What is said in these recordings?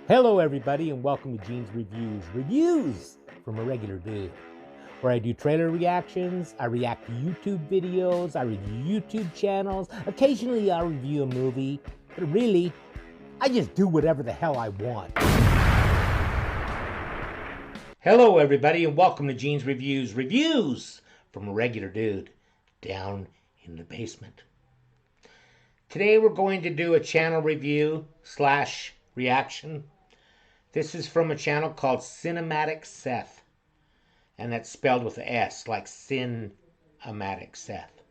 Hello everybody and welcome to Gene's Reviews. Reviews from a regular dude. Where I do trailer reactions, I react to YouTube videos, I review YouTube channels, occasionally I'll review a movie, but really, I just do whatever the hell I want. Hello everybody and welcome to Gene's Reviews. Reviews from a regular dude down in the basement. Today we're going to do a channel review / reaction. This is from a channel called SINEMATIC SETH. And that's spelled with an S, like SINEMATIC SETH.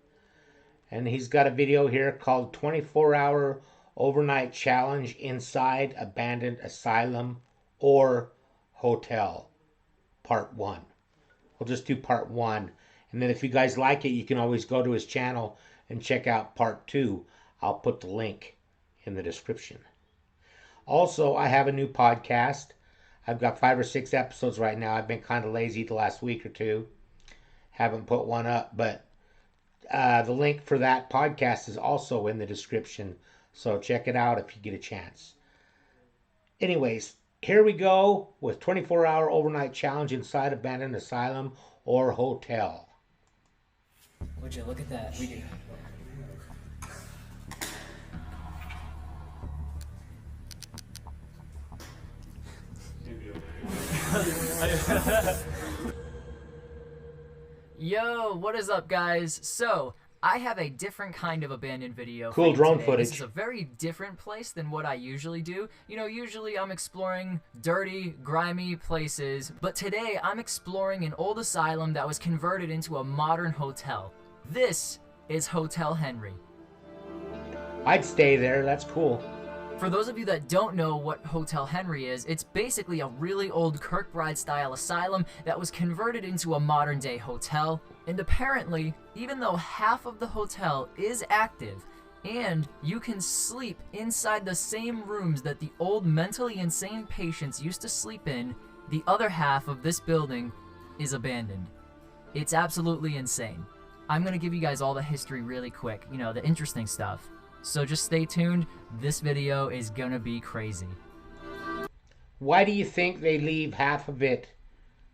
And he's got a video here called 24-Hour Overnight Challenge Inside Abandoned Asylum or Hotel, Part 1. We'll just do Part 1. And then if you guys like it, you can always go to his channel and check out Part 2. I'll put the link in the description. Also, I have a new podcast. I've got 5 or 6 episodes right now. I've been kind of lazy the last week or two. Haven't put one up, but the link for that podcast is also in the description. So check it out if you get a chance. Anyways, here we go with 24-Hour Overnight Challenge Inside Abandoned Asylum or Hotel. Would you look at that? We do. Yo, what is up, guys? So, I have a different kind of abandoned video. Cool drone footage. This is a very different place than what I usually do. You know, usually I'm exploring dirty, grimy places, but today I'm exploring an old asylum that was converted into a modern hotel. This is Hotel Henry. I'd stay there, that's cool. For those of you that don't know what Hotel Henry is, it's basically a really old Kirkbride-style asylum that was converted into a modern-day hotel. And apparently, even though half of the hotel is active, and you can sleep inside the same rooms that the old mentally insane patients used to sleep in, the other half of this building is abandoned. It's absolutely insane. I'm gonna give you guys all the history really quick, you know, the interesting stuff. So just stay tuned, this video is gonna be crazy. Why do you think they leave half of it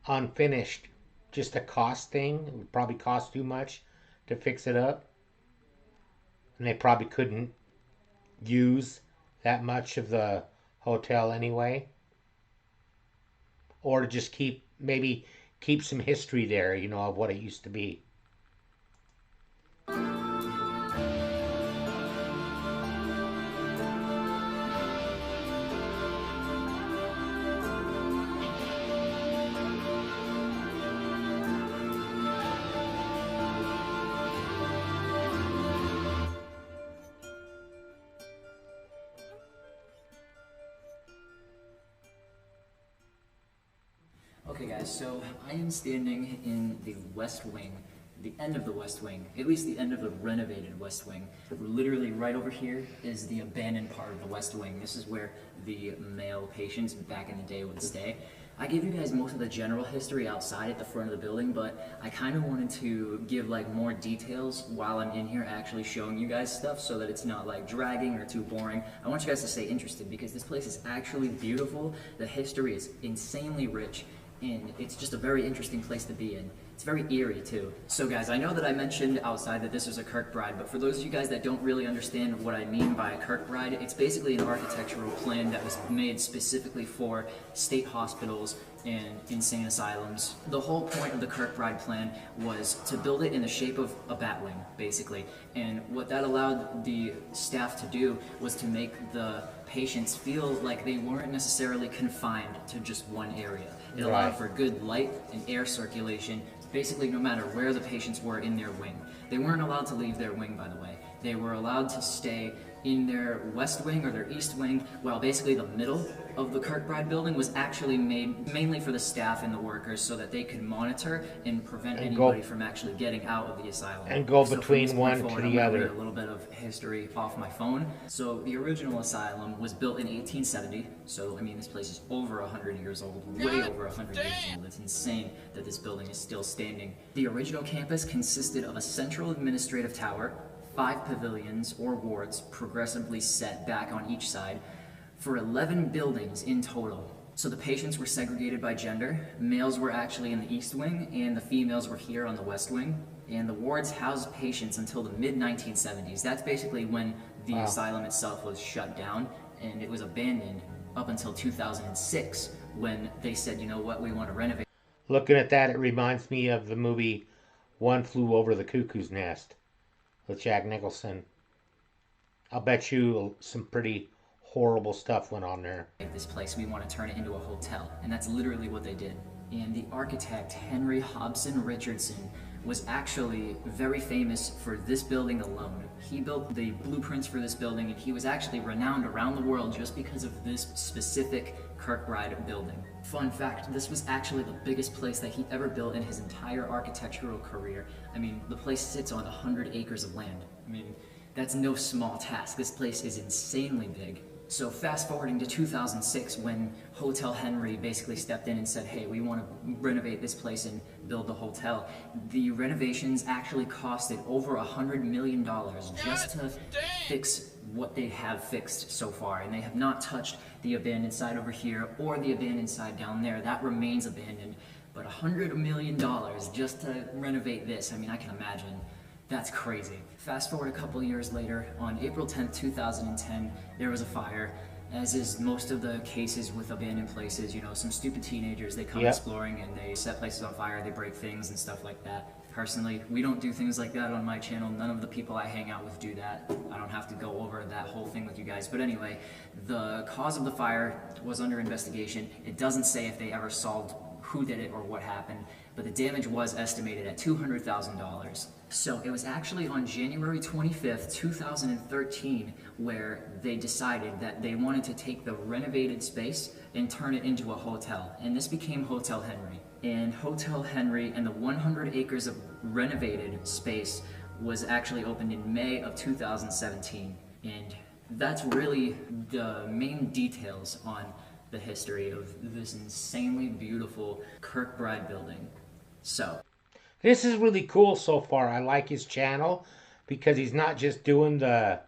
unfinished? Just a cost thing? It would probably cost too much to fix it up. And they probably couldn't use that much of the hotel anyway. Or to just maybe keep some history there, you know, of what it used to be. Okay guys, so I am standing in the West Wing, the end of the West Wing, at least the end of the renovated West Wing. Literally right over here is the abandoned part of the West Wing. This is where the male patients back in the day would stay. I gave you guys most of the general history outside at the front of the building, but I kind of wanted to give like more details while I'm in here actually showing you guys stuff so that it's not like dragging or too boring. I want you guys to stay interested because this place is actually beautiful. The history is insanely rich. And it's just a very interesting place to be in. It's very eerie too. So guys, I know that I mentioned outside that this was a Kirkbride, but for those of you guys that don't really understand what I mean by a Kirkbride, it's basically an architectural plan that was made specifically for state hospitals and insane asylums. The whole point of the Kirkbride plan was to build it in the shape of a batwing, basically. And what that allowed the staff to do was to make the patients feel like they weren't necessarily confined to just one area. It allowed for good light and air circulation, basically no matter where the patients were in their wing. They weren't allowed to leave their wing, by the way. They were allowed to stay in their west wing or their east wing, while basically the middle of the Kirkbride building was actually made mainly for the staff and the workers so that they could monitor and prevent anybody from actually getting out of the asylum. And go between one to the other. A little bit of history off my phone. So the original asylum was built in 1870. So I mean, this place is over 100 years old, way over 100 years old. It's insane that this building is still standing. The original campus consisted of a central administrative tower, 5 pavilions or wards progressively set back on each side, for 11 buildings in total. So the patients were segregated by gender. Males were actually in the East Wing and the females were here on the West Wing. And the wards housed patients until the mid-1970s. That's basically when the asylum itself was shut down, and it was abandoned up until 2006 when they said, you know what, we want to renovate. Looking at that, it reminds me of the movie One Flew Over the Cuckoo's Nest with Jack Nicholson. I'll bet you some pretty horrible stuff went on there. This place, we want to turn it into a hotel, and that's literally what they did. And the architect Henry Hobson Richardson was actually very famous for this building alone. He built the blueprints for this building, and he was actually renowned around the world just because of this specific Kirkbride building. Fun fact, this was actually the biggest place that he ever built in his entire architectural career. I mean, the place sits on 100 acres of land. I mean, that's no small task. This place is insanely big. So fast forwarding to 2006 when Hotel Henry basically stepped in and said, hey, we want to renovate this place and build the hotel. The renovations actually costed over $100 million just to fix what they have fixed so far. And they have not touched the abandoned side over here or the abandoned side down there. That remains abandoned. But $100 million just to renovate this, I mean, I can imagine. That's crazy. Fast forward a couple years later, on April 10th, 2010, there was a fire. As is most of the cases with abandoned places, you know, some stupid teenagers, they come exploring and they set places on fire, they break things and stuff like that. Personally, we don't do things like that on my channel. None of the people I hang out with do that. I don't have to go over that whole thing with you guys. But anyway, the cause of the fire was under investigation. It doesn't say if they ever solved who did it or what happened, but the damage was estimated at $200,000. So it was actually on January 25th, 2013, where they decided that they wanted to take the renovated space and turn it into a hotel. And this became Hotel Henry. And Hotel Henry and the 100 acres of renovated space was actually opened in May of 2017. And that's really the main details on the history of this insanely beautiful Kirkbride building. So this is really cool so far. I like his channel because he's not just doing the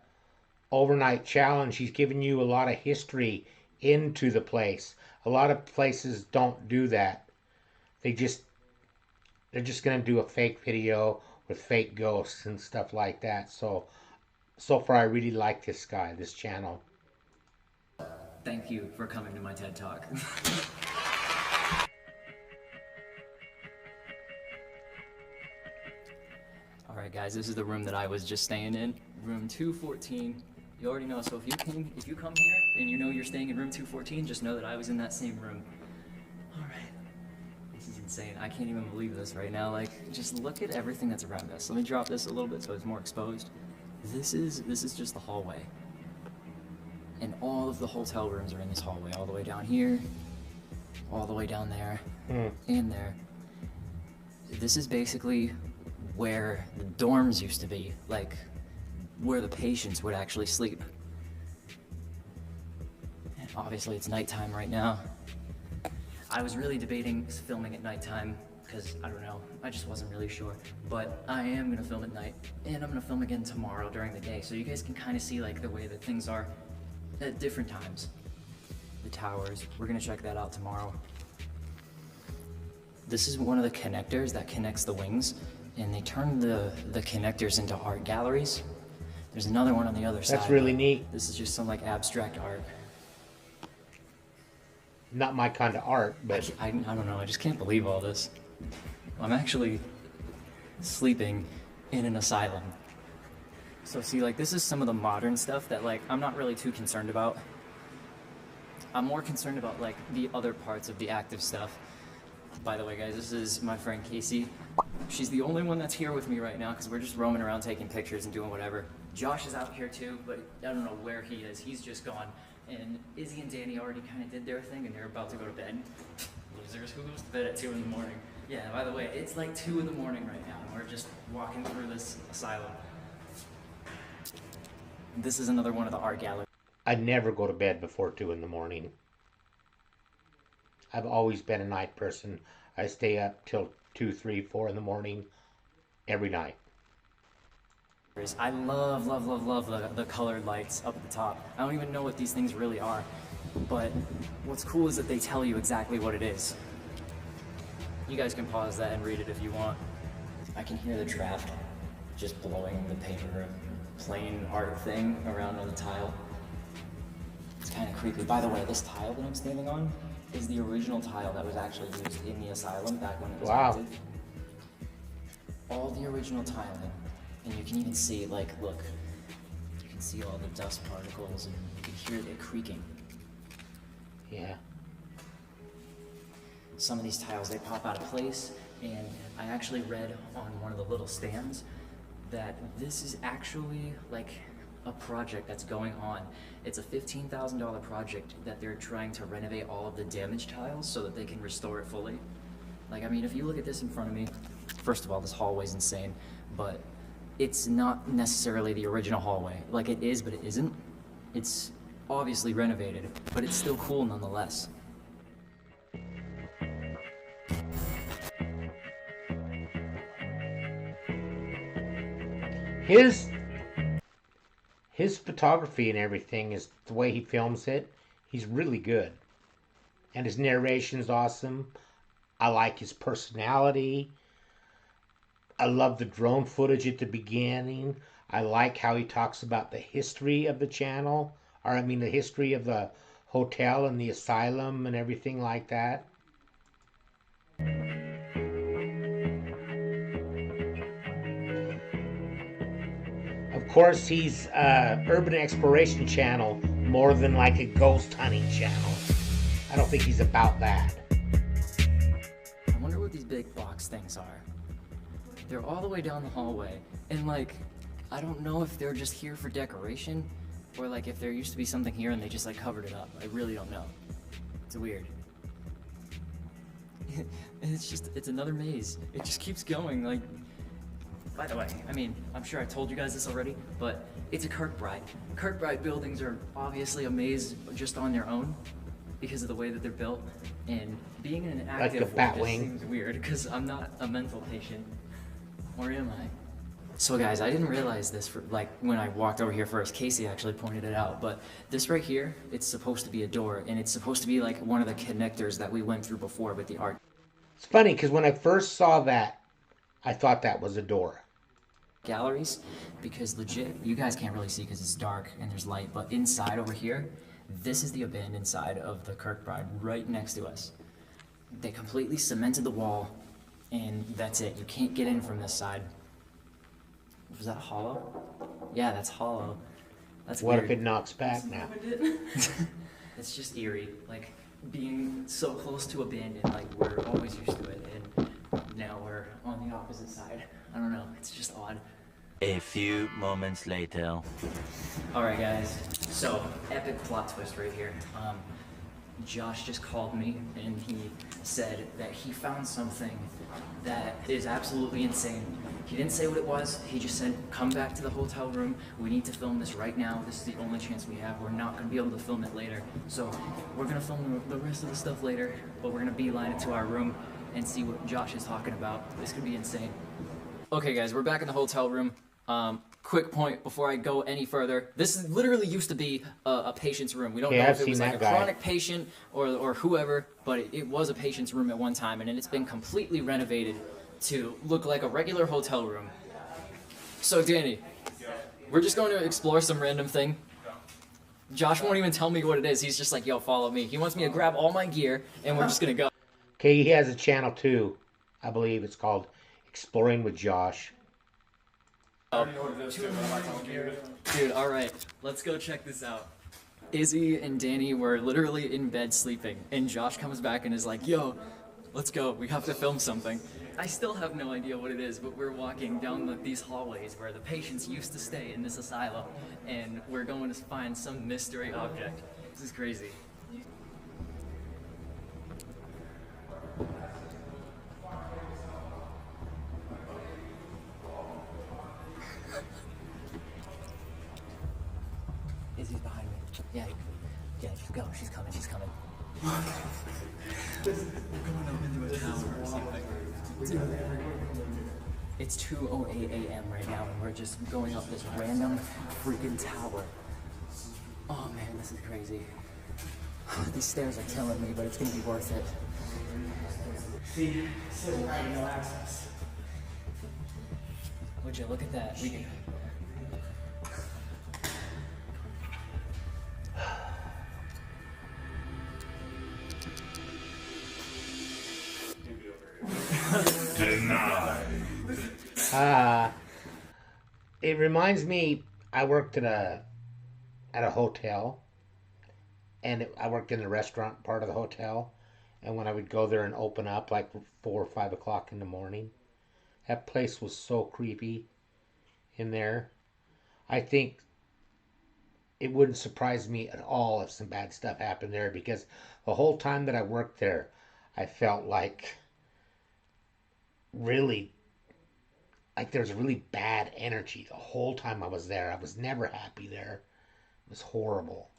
overnight challenge. He's giving you a lot of history into the place. A lot of places don't do that. They're just going to do a fake video with fake ghosts and stuff like that. So far I really like this guy, this channel. Thank you for coming to my TED Talk. Alright guys, this is the room that I was just staying in. Room 214. You already know, so if you come here and you know you're staying in room 214, just know that I was in that same room. Alright. This is insane. I can't even believe this right now. Like, just look at everything that's around us. Let me drop this a little bit so it's more exposed. This is just the hallway. And all of the hotel rooms are in this hallway, all the way down here, all the way down there, and there. This is basically where the dorms used to be, like where the patients would actually sleep. And obviously it's nighttime right now. I was really debating filming at nighttime because, I don't know, I just wasn't really sure. But I am gonna film at night, and I'm gonna film again tomorrow during the day, so you guys can kind of see like the way that things are at different times. The towers, we're gonna check that out tomorrow. This is one of the connectors that connects the wings, and they turned the connectors into art galleries. There's another one on the other side. That's really neat. This is just some like abstract art. Not my kind of art, but I don't know, I just can't believe all this. I'm actually sleeping in an asylum. So see, like, this is some of the modern stuff that, like, I'm not really too concerned about. I'm more concerned about, like, the other parts of the active stuff. By the way, guys, this is my friend Casey. She's the only one that's here with me right now because we're just roaming around taking pictures and doing whatever. Josh is out here too, but I don't know where he is. He's just gone. And Izzy and Danny already kind of did their thing and they're about to go to bed. Losers, who goes to bed at 2 in the morning? Yeah, by the way, it's like 2 in the morning right now and we're just walking through this asylum. This is another one of the art galleries. I never go to bed before 2 in the morning. I've always been a night person. I stay up till 2, 3, 4 in the morning every night. I love, love, love, love the colored lights up at the top. I don't even know what these things really are, but what's cool is that they tell you exactly what it is. You guys can pause that and read it if you want. I can hear the draft just blowing the paper, plain art thing around on the tile. It's kind of creepy. By the way, this tile that I'm standing on is the original tile that was actually used in the asylum back when it was active. All the original tiling. And you can even see, like, look, you can see all the dust particles and you can hear it creaking. Yeah. Some of these tiles, they pop out of place, and I actually read on one of the little stands that this is actually like a project that's going on. It's a $15,000 project that they're trying to renovate all of the damaged tiles so that they can restore it fully. Like, I mean, if you look at this in front of me, first of all, this hallway's insane, but it's not necessarily the original hallway. Like, it is, but it isn't. It's obviously renovated, but it's still cool nonetheless. His photography and everything, is the way he films it. He's really good. And his narration's awesome. I like his personality. I love the drone footage at the beginning. I like how he talks about the history of the channel. Or, I mean, the history of the hotel and the asylum and everything like that. Of course, he's urban exploration channel more than like a ghost hunting channel. I don't think he's about that. I wonder what these big box things are. They're all the way down the hallway, and like, I don't know if they're just here for decoration, or like if there used to be something here and they just like covered it up. I really don't know. It's weird. And it's another maze. It just keeps going, like. By the way, I mean, I'm sure I told you guys this already, but it's a Kirkbride. Kirkbride buildings are obviously a maze just on their own because of the way that they're built, and being in an active one just seems weird because I'm not a mental patient, or am I? So guys, I didn't realize this when I walked over here first. Casey actually pointed it out, but this right here, it's supposed to be a door, and it's supposed to be like one of the connectors that we went through before with the art. It's funny because when I first saw that, I thought that was a door. Galleries, because legit, you guys can't really see because it's dark and there's light, but inside over here, this is the abandoned side of the Kirkbride right next to us. They completely cemented the wall, and that's it. You can't get in from this side. Was that hollow? Yeah, that's hollow. That's what weird. If it knocks back now? It's just eerie, like being so close to abandoned, like we're always used to it, and now we're on the opposite side. I don't know, it's just odd. A few moments later. Alright guys, so epic plot twist right here. Josh just called me and he said that he found something that is absolutely insane. He didn't say what it was, he just said, come back to the hotel room, we need to film this right now, this is the only chance we have, we're not going to be able to film it later. So we're going to film the rest of the stuff later, but we're going to beeline it to our room and see what Josh is talking about. This could be insane. Okay guys, we're back in the hotel room. Quick point before I go any further. This literally used to be a patient's room. We don't know if it was like a chronic patient or whoever, but it was a patient's room at one time, and it's been completely renovated to look like a regular hotel room. So Danny, we're just going to explore some random thing. Josh won't even tell me what it is. He's just like, yo, follow me. He wants me to grab all my gear, and we're just gonna go. Okay, he has a channel too. I believe it's called Exploring with Josh. Dude, alright, let's go check this out. Izzy and Danny were literally in bed sleeping, and Josh comes back and is like, yo, let's go, we have to film something. I still have no idea what it is, but we're walking down these hallways where the patients used to stay in this asylum, and we're going to find some mystery object. This is crazy. Izzy's behind me. Yeah, just go. She's coming. We're going up into a tower or something. It's 2:08 a.m. right now, and we're just going up this random freaking tower. Oh man, this is crazy. These stairs are killing me, but it's gonna be worth it. See, still no access. Would you look at that? We can... It reminds me, I worked at a hotel, and I worked in the restaurant part of the hotel, and when I would go there and open up like 4 or 5 o'clock in the morning, that place was so creepy in there. I think it wouldn't surprise me at all if some bad stuff happened there, because the whole time that I worked there, I felt like really, like there's really bad energy the whole time I was there. I was never happy there. It was horrible.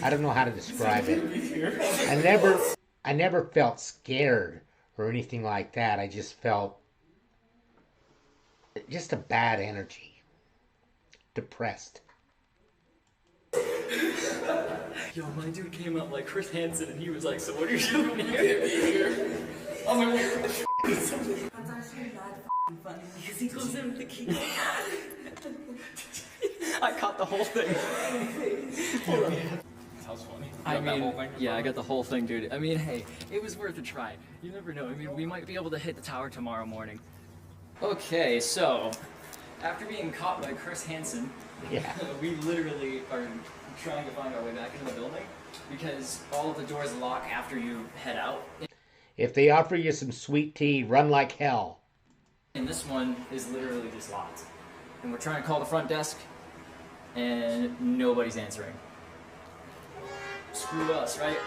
I don't know how to describe it. I never felt scared or anything like that. I just felt just a bad energy. Depressed. Yo, my dude came up like Chris Hansen, and he was like, "So what are you doing here?" I'm like, "That's actually not funny because he goes in with the key." I caught the whole thing. That was funny. I mean, yeah, I got the whole thing, dude. I mean, hey, it was worth a try. You never know. I mean, we might be able to hit the tower tomorrow morning. Okay, so after being caught by Chris Hansen, Yeah. we literally are trying to find our way back into the building because all of the doors lock after you head out. If they offer you some sweet tea, run like hell. And this one is literally just locked. And we're trying to call the front desk, and nobody's answering. Screw us, right?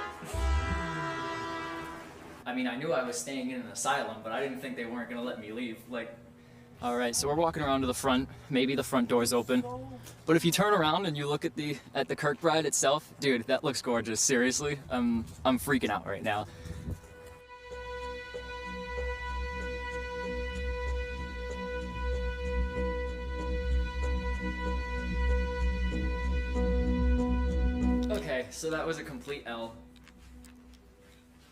I mean, I knew I was staying in an asylum, but I didn't think they weren't gonna let me leave. Like, all right, so we're walking around to the front. Maybe the front door's open, but if you turn around and you look at the Kirkbride itself, dude, that looks gorgeous. Seriously, I'm freaking out right now. Okay, so that was a complete L.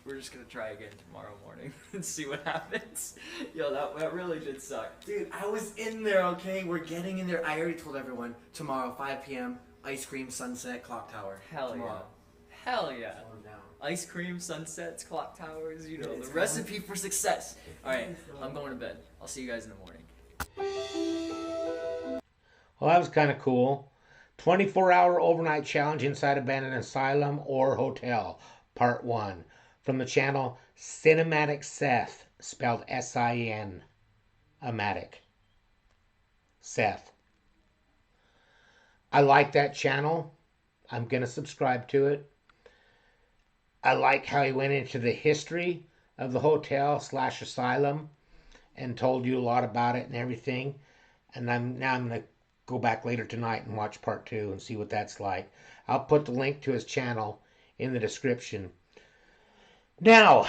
We're just gonna try again tomorrow morning and see what happens. Yo, that really did suck. Dude, I was in there, okay? We're getting in there. I already told everyone. Tomorrow, 5 p.m., ice cream, sunset, clock tower. Hell tomorrow. yeah. Hell yeah. Calm down. Ice cream, sunsets, clock towers, you know, the recipe for success. Alright, I'm going to bed. I'll see you guys in the morning. Well, that was kind of cool. 24-hour overnight challenge inside abandoned asylum or hotel, part 1. From the channel SINEMATIC SETH, spelled S-I-N, Amatic. Seth. I like that channel. I'm going to subscribe to it. I like how he went into the history of the hotel/asylum and told you a lot about it and everything. And I'm going to go back later tonight and watch part 2 and see what that's like. I'll put the link to his channel in the description. Now,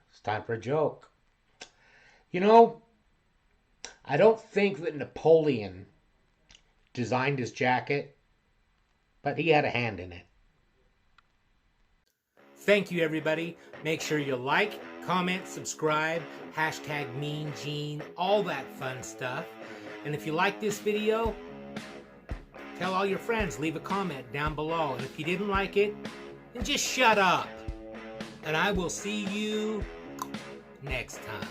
it's time for a joke. You know, I don't think that Napoleon designed his jacket, but he had a hand in it. Thank you, everybody. Make sure you like, comment, subscribe, hashtag Mean Gene, all that fun stuff. And if you like this video, tell all your friends, leave a comment down below. And if you didn't like it, then just shut up. And I will see you next time.